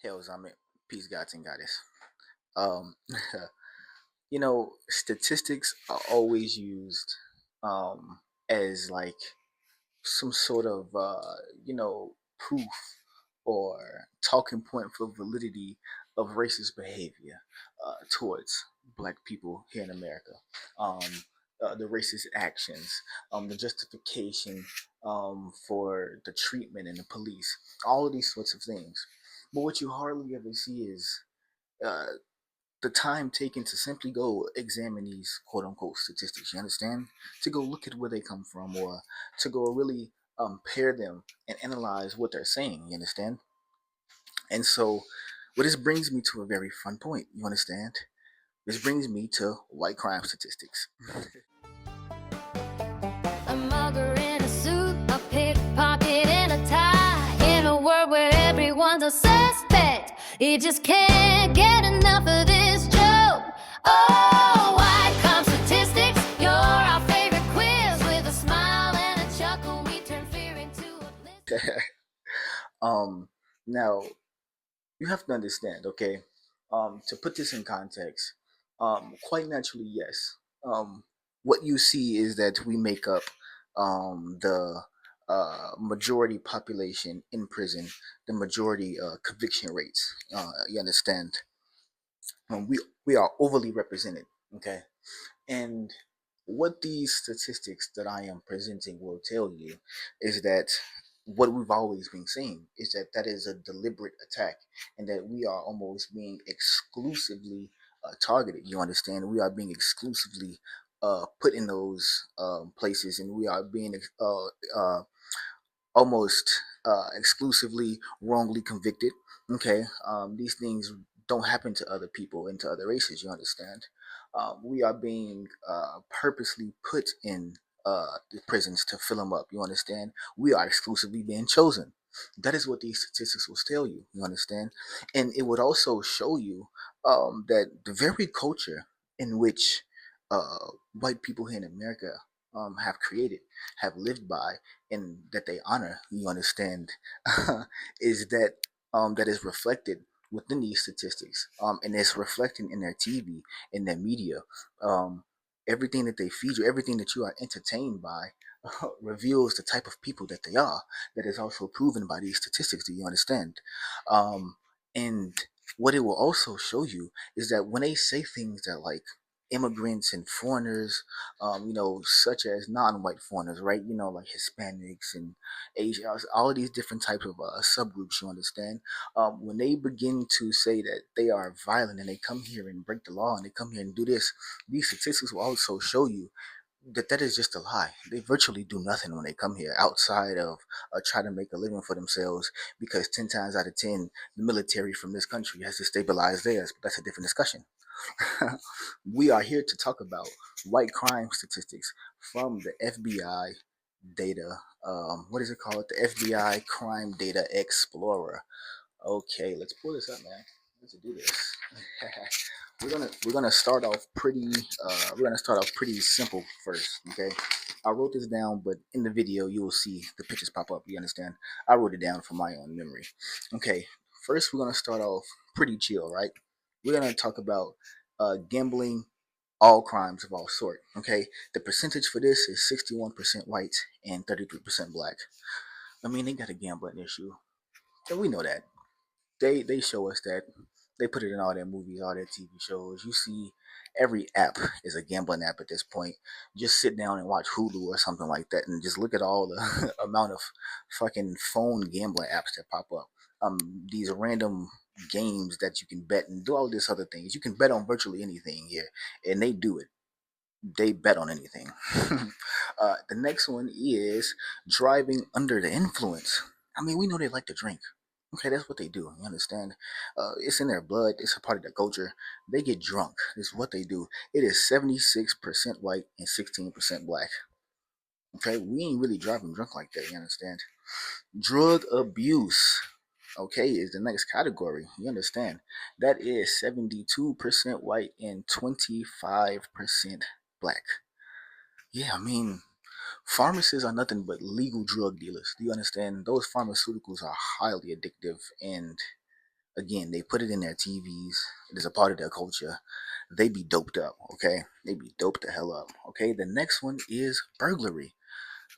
Hell, Zamint. Peace, gods and goddess. Um, statistics are always used as like some sort of proof or talking point for validity of racist behavior towards black people here in America. Um, the racist actions, the justification for the treatment and the police, all of these sorts of things. But what you hardly ever see is uh, the time taken to simply go examine these quote unquote statistics, you understand? To go look at where they come from or to go really pair them and analyze what they're saying, you understand? And so, what this brings me to a very fun point, you understand? This brings me to white crime statistics. A mugger in a suit, a pickpocket in a tie. In a world where everyone's a suspect, you just can't get enough of this joke. Oh, white crime statistics, you're our favorite quiz. With a smile and a chuckle, we turn fear into a bliss. um, Now, you have to understand, okay? To put this in context, quite naturally, yes. What you see is that we make up the majority population in prison, the majority conviction rates. You understand? We are overly represented, okay? And what these statistics that I am presenting will tell you is that what we've always been saying is that that is a deliberate attack and that we are almost being exclusively targeted. You understand? We are being exclusively put in those places and we are being almost exclusively wrongly convicted. Okay, these things don't happen to other people and to other races. You understand? We are being purposely put in the prisons to fill them up. You understand? We are exclusively being chosen. That is what these statistics will tell you. You understand? And it would also show you that the very culture in which white people here in America have created, have lived by, and that they honor, you understand, is that that is reflected within these statistics, and it's reflecting in their TV, in their media, um, everything that they feed you, everything that you are entertained by. Reveals the type of people that they are. That is also proven by these statistics. Do you understand? And what it will also show you is that when they say things that like immigrants and foreigners, such as non-white foreigners, right? Like Hispanics and Asians, all of these different types of subgroups. You understand? When they begin to say that they are violent and they come here and break the law and they come here and do this, these statistics will also show you that that is just a lie. They virtually do nothing when they come here outside of try to make a living for themselves because 10 times out of 10, the military from this country has to stabilize theirs. But that's a different discussion. We are here to talk about white crime statistics from the FBI data. What is it called? The FBI Crime Data Explorer. Okay, let's pull this up, man. Let's do this. we're gonna start off pretty. We're gonna start off pretty simple first. Okay, I wrote this down, but in the video you will see the pictures pop up. You understand? I wrote it down from my own memory. Okay, first we're gonna start off pretty chill, right? We're gonna talk about gambling, all crimes of all sort. Okay, the percentage for this is 61% white and 33% black. I mean, they got a gambling issue, and we know that they show us that. They put it in all their movies, all their TV shows. You see, every app is a gambling app at this point. Just sit down and watch Hulu or something like that, and just look at all the amount of fucking phone gambling apps that pop up. These random games that you can bet and do all this other things. You can bet on virtually anything here, and they do it. They bet on anything. The next one is driving under the influence. I mean, we know they like to drink. Okay, that's what they do. You understand? It's in their blood. It's a part of their culture. They get drunk. It's what they do. It is 76% white and 16% black. Okay, we ain't really driving drunk like that. You understand? Drug abuse. Okay, is the next category. You understand? That is 72% white and 25% black. Yeah, I mean, pharmacists are nothing but legal drug dealers. Do you understand? Those pharmaceuticals are highly addictive and Again, they put it in their TVs. It is a part of their culture. They be doped up, okay? They be doped the hell up, okay? The next one is burglary.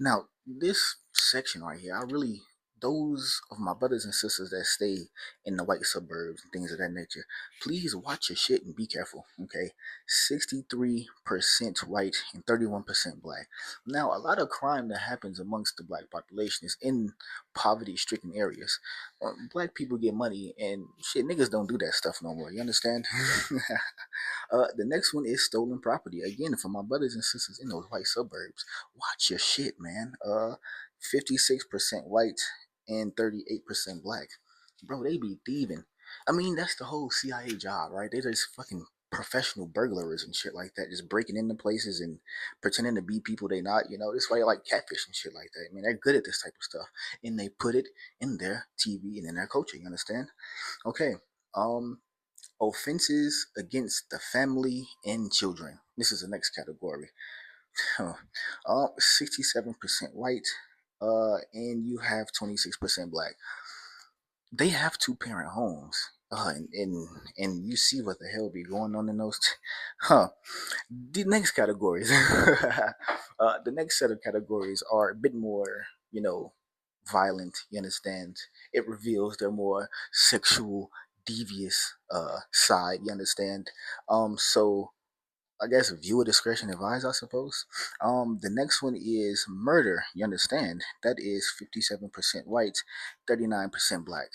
Now, this section right here, I really, those of my brothers and sisters that stay in the white suburbs and things of that nature, please watch your shit and be careful, okay? 63% white and 31% black. Now, a lot of crime that happens amongst the black population is in poverty stricken areas. Black people get money and shit, niggas don't do that stuff no more, you understand? The next one is stolen property. Again, for my brothers and sisters in those white suburbs, watch your shit, man. 56% white and 38% black. Bro, they be thieving. I mean, that's the whole CIA job, right? They just fucking professional burglars and shit like that, just breaking into places and pretending to be people they not. You know, this why they like catfish and shit like that. I mean, they're good at this type of stuff, and they put it in their TV and in their culture. You understand? Okay. Um, Offenses against the family and children. This is the next category. 67% white, and you have 26% black. They have two-parent homes. And you see what the hell be going on in those. Huh. The next categories. The next set of categories are a bit more, violent. You understand? It reveals their more sexual, devious side. You understand? So I guess viewer discretion advised, I suppose. The next one is murder. You understand? That is 57% white, 39% black.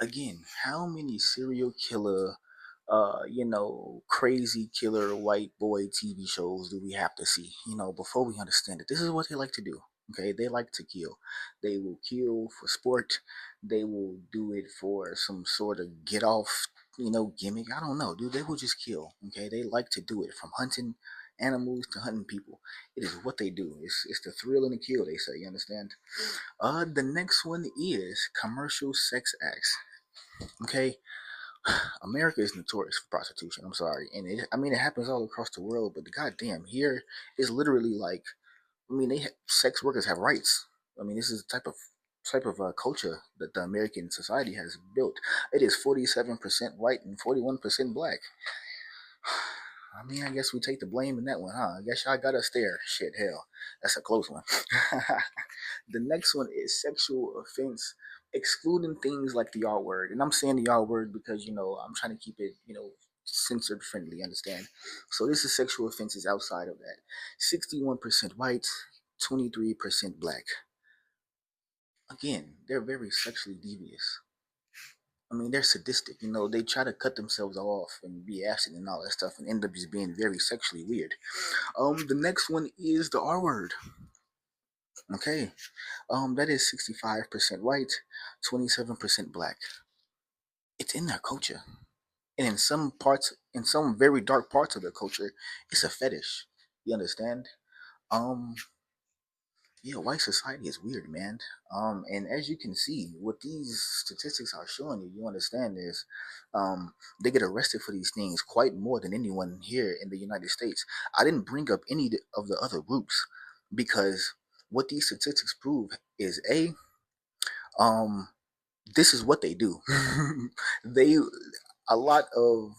Again, how many serial killer, crazy killer white boy TV shows do we have to see, before we understand it? This is what they like to do. Okay, they like to kill. They will kill for sport. They will do it for some sort of get off, gimmick. I don't know, dude. They will just kill. Okay, they like to do it from hunting animals to hunting people. It is what they do. It's the thrill and the kill. They say. You understand? The next one is commercial sex acts. Okay, America is notorious for prostitution. I'm sorry, and I mean, it happens all across the world. But the goddamn, here is literally like, I mean, sex workers have rights. I mean, this is the type of culture that the American society has built. It is 47% white and 41% black. I mean, I guess we take the blame in that one, huh? I guess I got us there. Shit, hell, that's a close one. The next one is sexual offense, excluding things like the R word. And I'm saying the R word because, I'm trying to keep it, censored friendly, understand? So this is sexual offenses outside of that. 61% white, 23% black. Again, they're very sexually devious. I mean, they're sadistic. They try to cut themselves off and be acid and all that stuff and end up just being very sexually weird. The next one is the R word. Okay. That is 65% white, 27% black. It's in their culture. And in some very dark parts of their culture, it's a fetish. You understand? Um, yeah, white society is weird, man. And as you can see, what these statistics are showing you, you understand is, they get arrested for these things quite more than anyone here in the United States. I didn't bring up any of the other groups because what these statistics prove is um, this is what they do. they a lot of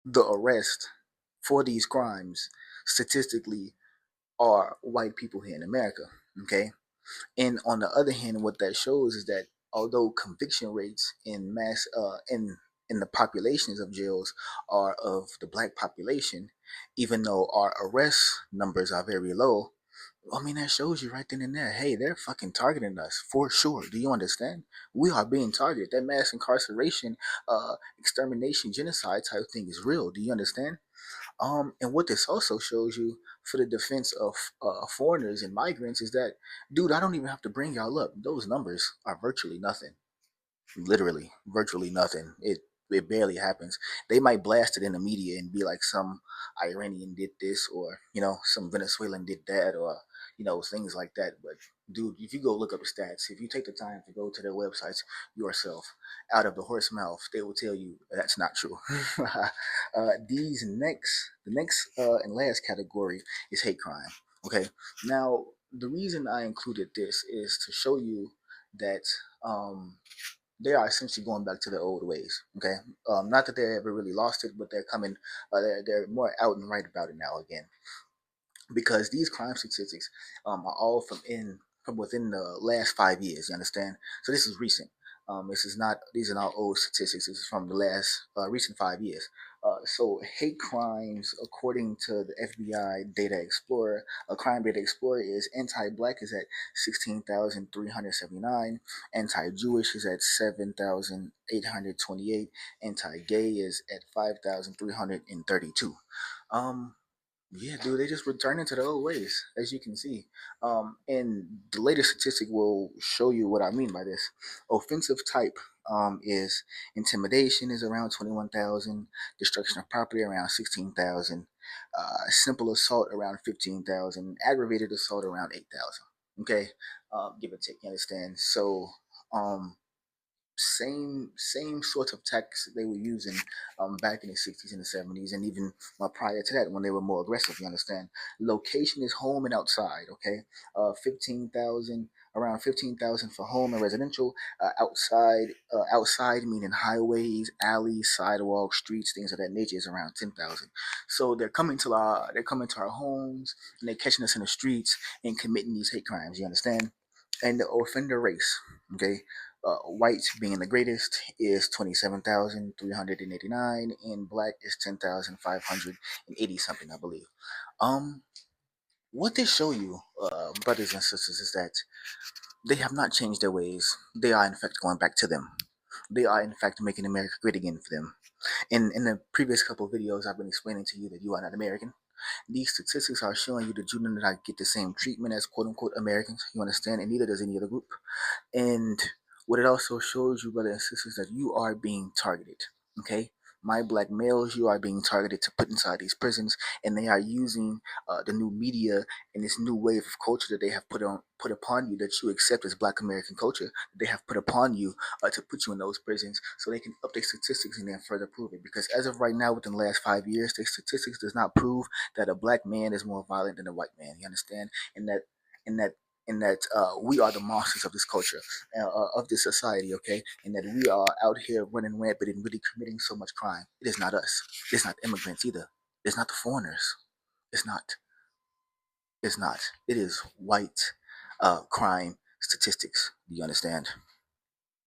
the arrest for these crimes statistically are white people here in America. Okay, and on the other hand, what that shows is that although conviction rates in the populations of jails are of the black population, even though our arrest numbers are very low, I mean, that shows you right then and there. Hey, they're fucking targeting us for sure. Do you understand? We are being targeted. That mass incarceration, extermination, genocide type thing is real. Do you understand? And what this also shows you for the defense of foreigners and migrants is that, dude, I don't even have to bring y'all up. Those numbers are virtually nothing. Literally, virtually nothing. It barely happens. They might blast it in the media and be like some Iranian did this, or some Venezuelan did that, or things like that. But dude, if you go look up the stats, if you take the time to go to their websites yourself, out of the horse mouth, they will tell you that's not true. The next and last category is hate crime. Okay, now the reason I included this is to show you that um they are essentially going back to their old ways. Okay, not that they ever really lost it, but they're coming. They're more out and right about it now again, because these crime statistics are all from within the last 5 years. You understand? So this is recent. This is not These are not old statistics. This is from the last recent 5 years. So hate crimes, according to the FBI Data Explorer, a crime data explorer, is anti-black is at 16,379, anti-Jewish is at 7,828, anti-gay is at 5,332. Um, yeah, dude, they just returning to the old ways, as you can see. And the latest statistic will show you what I mean by this. Offensive type is intimidation is around 21,000, destruction of property around 16,000, simple assault around 15,000, aggravated assault around 8,000. Okay, give or take. You understand? So, um, same sorts of tactics that they were using back in the 60s and the 70s, and even prior to that when they were more aggressive. You understand? Location is home and outside. Okay, 15,000, around 15,000 for home and residential. Outside meaning highways, alleys, sidewalks, streets, things of that nature, is around 10,000. So they're coming to our homes, and they're catching us in the streets and committing these hate crimes. You understand? And the offender race. Okay, white being the greatest is 27,389, and black is 10,580 something, I believe. Um, what they show you, brothers and sisters, is that they have not changed their ways. They are in fact going back to them. They are in fact making America great again for them. In the previous couple of videos, I've been explaining to you that you are not American. These statistics are showing you that you do not get the same treatment as quote unquote Americans. You understand, and neither does any other group. And what it also shows you, brothers and sisters, that you are being targeted. Okay? My black males, you are being targeted to put inside these prisons, and they are using the new media and this new wave of culture that they have put upon you, that you accept as Black American culture. That they have put upon you to put you in those prisons, so they can update statistics and then further prove it. Because as of right now, within the last 5 years, the statistics does not prove that a black man is more violent than a white man. You understand? And that and that and that we are the monsters of this culture, of this society, okay? And that we are out here running rampant and really committing so much crime. It is not us. It's not immigrants either. It's not the foreigners. It's not. It's not. It is white crime statistics. Do you understand?